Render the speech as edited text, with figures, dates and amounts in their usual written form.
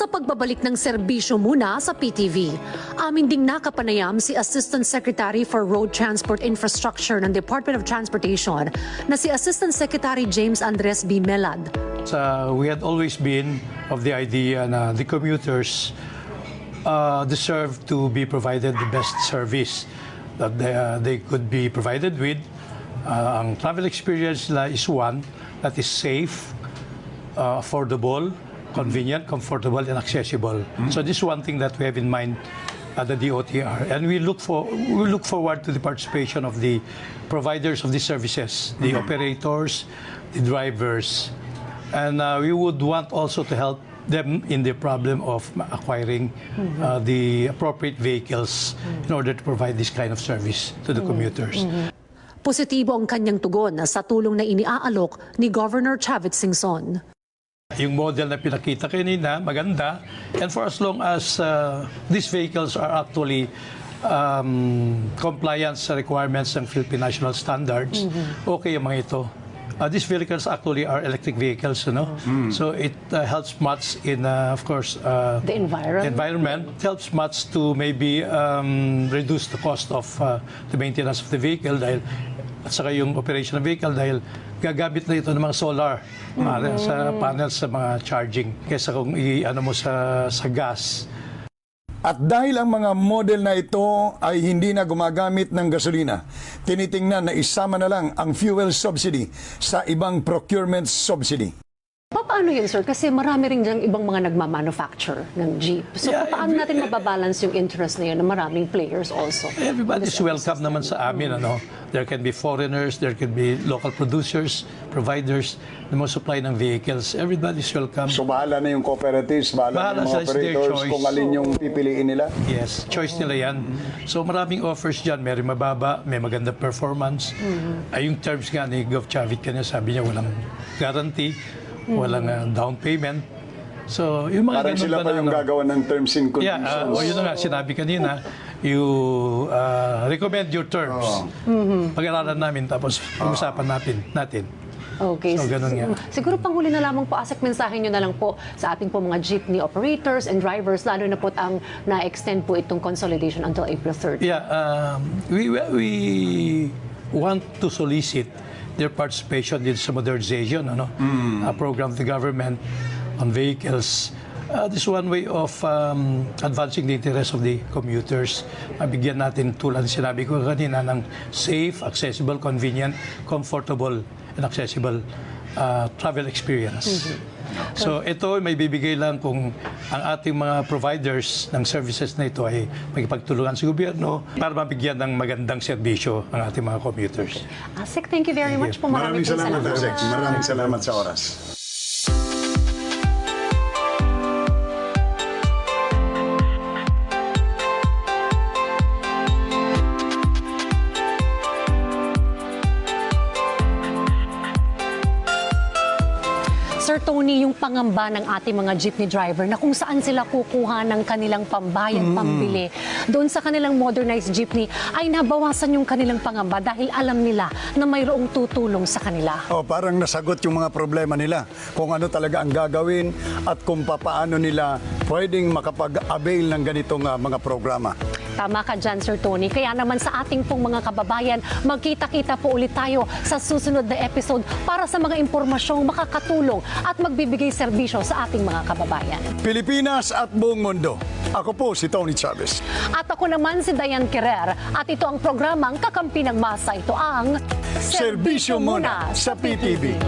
sa pagbabalik ng serbisyo muna sa PTV. Amin ding nakapanayam si Assistant Secretary for Road Transport Infrastructure ng Department of Transportation na si Assistant Secretary James Andres B. Melad. We had always been of the idea na the commuters deserve to be provided the best service that they could be provided with. Ang travel experience nila is one that is safe, affordable, convenient, comfortable, and accessible. So this is one thing that we have in mind at the DOTR, and we look forward to the participation of the providers of these services, the operators, the drivers, and we would want also to help them in the problem of acquiring the appropriate vehicles in order to provide this kind of service to the commuters. Positibo ang kanyang tugon sa tulong na iniaalok ni Governor Chavit Singson. Yung model na pinakita kanina, maganda. And for as long as these vehicles are actually compliant sa requirements ng Philippine National Standards, okay yung mga ito. These vehicles actually are electric vehicles, you know? So it helps much in, of course, The environment. It helps much to maybe reduce the cost of the maintenance of the vehicle dahil at saka yung operation ng vehicle dahil gagamit na ito ng mga solar panels sa mga charging kaysa kung i-ano mo sa gas. At dahil ang mga model na ito ay hindi na gumagamit ng gasolina, tinitingnan na isama na lang ang fuel subsidy sa ibang procurement subsidy. Paano yun, sir? Kasi marami rin diyang ibang mga nagmamanufacture ng jeep. So paano natin mababalance yung interest na yun ng maraming players also? Everybody's welcome naman sa amin. Ano? There can be foreigners, there can be local producers, providers na mag-supply ng vehicles. Everybody's welcome. So bahala na yung cooperatives, bahala na yung mga It's their operators choice. kung alin yung pipiliin nila? Yes, choice nila yan. So maraming offers dyan. May mababa, may maganda performance. Ay yung terms nga ni Gov. Chavit kanya, sabi niya walang guarantee, walang down payment. So yung mga Parang ganun sila pa yung gagawa ng terms and conditions. Yeah, yun na nga, sinabi kanina, you recommend your terms. Pag-aralan namin, tapos pag-usapan natin. Okay. So, ganun nga. Siguro panghuli na lamang po, asik mensahe nyo na lang po sa ating po mga jeepney operators and drivers, lalo na po ang na-extend po itong consolidation until April 3rd. Yeah, we want to solicit their participation in sa modernization program of the government on vehicles. This is one way of advancing the interest of the commuters. Mabigyan natin tulad sinabi ko kanina ng safe, accessible, convenient, comfortable, and accessible travel experience. So ito may bibigay lang kung ang ating mga providers ng services na ito ay magpagtulungan sa gobyerno para mabigyan ng magandang serbisyo ang ating mga commuters. Asik, thank you very much po. Maraming salamat, Asik. Maraming salamat sa oras. Sir Tony, yung pangamba ng ating mga jeepney driver na kung saan sila kukuha ng kanilang pambayad, pambili doon sa kanilang modernized jeepney ay nabawasan yung kanilang pangamba dahil alam nila na mayroong tutulong sa kanila. Parang nasagot yung mga problema nila kung ano talaga ang gagawin at kung paano nila pwedeng makapag-avail ng ganitong mga programa. Tama ka dyan, Sir Tony. Kaya naman sa ating pong mga kababayan, magkita-kita po ulit tayo sa susunod na episode para sa mga impormasyong makakatulong at magbibigay serbisyo sa ating mga kababayan. Pilipinas at buong mundo. Ako po si Tony Chavez. At ako naman si Diane Querer. At ito ang programang Kakampi ng Masa. Ito ang Serbisyo muna sa PTV.